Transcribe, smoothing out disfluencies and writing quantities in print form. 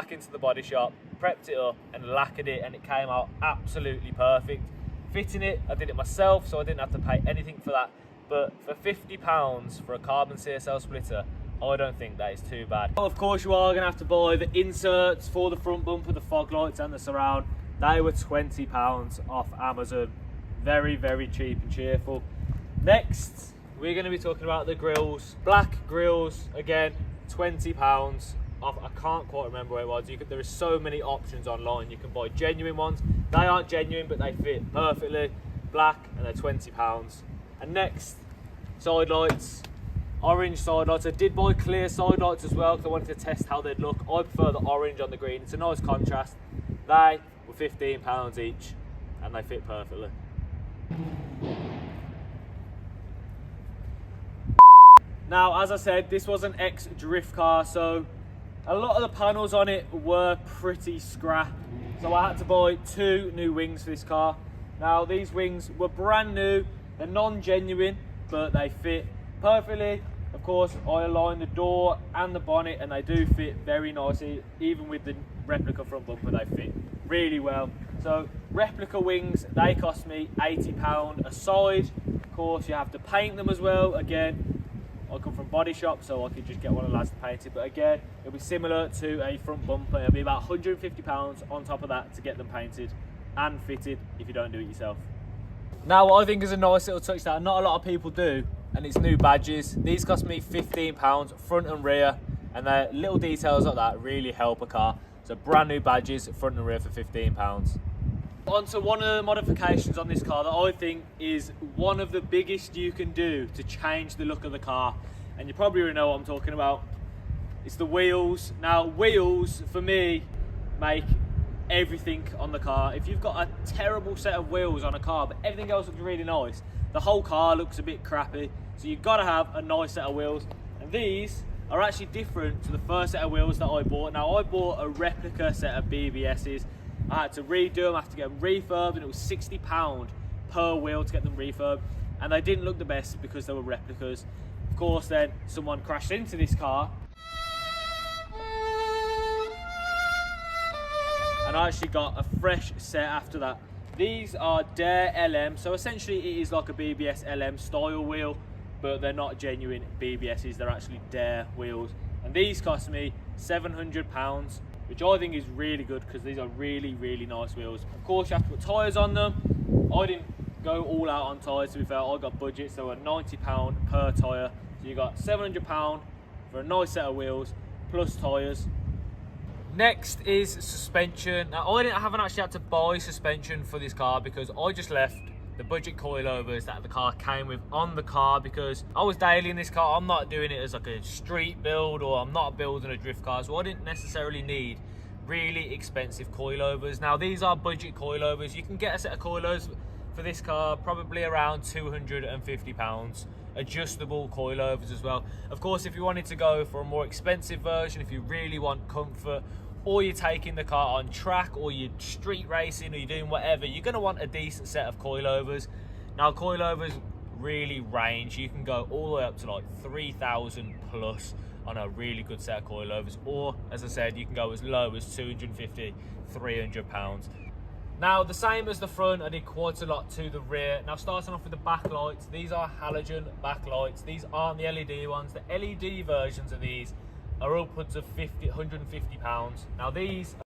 back into the body shop, prepped it up and lacquered it, and it came out absolutely perfect. Fitting it, I did it myself, so I didn't have to pay anything for that. But for £50 for a carbon CSL splitter, I don't think that is too bad. Of course, you are going to have to buy the inserts for the front bumper, the fog lights and the surround. They were £20 off Amazon. Very, very cheap and cheerful. Next, we're going to be talking about the grills. Black grills, again, £20 off. I can't quite remember where it was. There are so many options online. You can buy genuine ones. They aren't genuine, but they fit perfectly. Black, and they're £20. And next, side lights. Orange side lights. I did buy clear side lights as well because I wanted to test how they'd look. I prefer the orange on the green. It's a nice contrast. They were £15 each, and they fit perfectly. Now, as I said, this was an ex-drift car, so a lot of the panels on it were pretty scrap. So I had to buy 2 new wings for this car. Now, these wings were brand new. They're non-genuine, but they fit perfectly. Of course, I aligned the door and the bonnet, and they do fit very nicely. Even with the replica front bumper, they fit really well. So replica wings, they cost me £80 a side. Of course, you have to paint them as well. Again, I come from body shop, so I could just get one of the lads to paint it. But again, it'll be similar to a front bumper. It'll be about £150 on top of that to get them painted and fitted if you don't do it yourself. Now, what I think is a nice little touch that not a lot of people do, and it's new badges. These cost me £15 front and rear, and the little details like that really help a car. So brand new badges front and rear for £15. On to one of the modifications on this car that I think is one of the biggest you can do to change the look of the car, and you probably already know what I'm talking about. It's the wheels. Now, wheels for me make everything on the car. If you've got a terrible set of wheels on a car but everything else looks really nice, the whole car looks a bit crappy. So you've got to have a nice set of wheels, and these are actually different to the first set of wheels that I bought. Now, I bought a replica set of BBSs. I had to redo them, I had to get them refurbed, and it was £60 per wheel to get them refurbed, and they didn't look the best because they were replicas. Of course, then someone crashed into this car, and I actually got a fresh set after that. These are Dare LM, so essentially it is like a BBS LM style wheel, but they're not genuine BBSs, they're actually Dare wheels. And these cost me £700, which I think is really good because these are really, really nice wheels. Of course, you have to put tyres on them. I didn't go all out on tyres, to be fair. I got budget, so £90 per tyre. So you got £700 for a nice set of wheels, plus tyres. Next is suspension. Now, I haven't actually had to buy suspension for this car because I just left the budget coilovers that the car came with on the car because I was daily in this car. I'm not doing it as like a street build, or I'm not building a drift car, so I didn't necessarily need really expensive coilovers. Now, these are budget coilovers. You can get a set of coilovers for this car probably around £250. Adjustable coilovers as well. Of course, if you wanted to go for a more expensive version, if you really want comfort, or you're taking the car on track, or you're street racing, or you're doing whatever, you're going to want a decent set of coilovers. Now, coilovers really range. You can go all the way up to like 3,000 plus on a really good set of coilovers, or as I said, you can go as low as £250, £300. Now, the same as the front, I did quite a lot to the rear. Now, starting off with the backlights, these are halogen backlights. These aren't the LED ones. The LED versions of these are upwards of £150. Now, these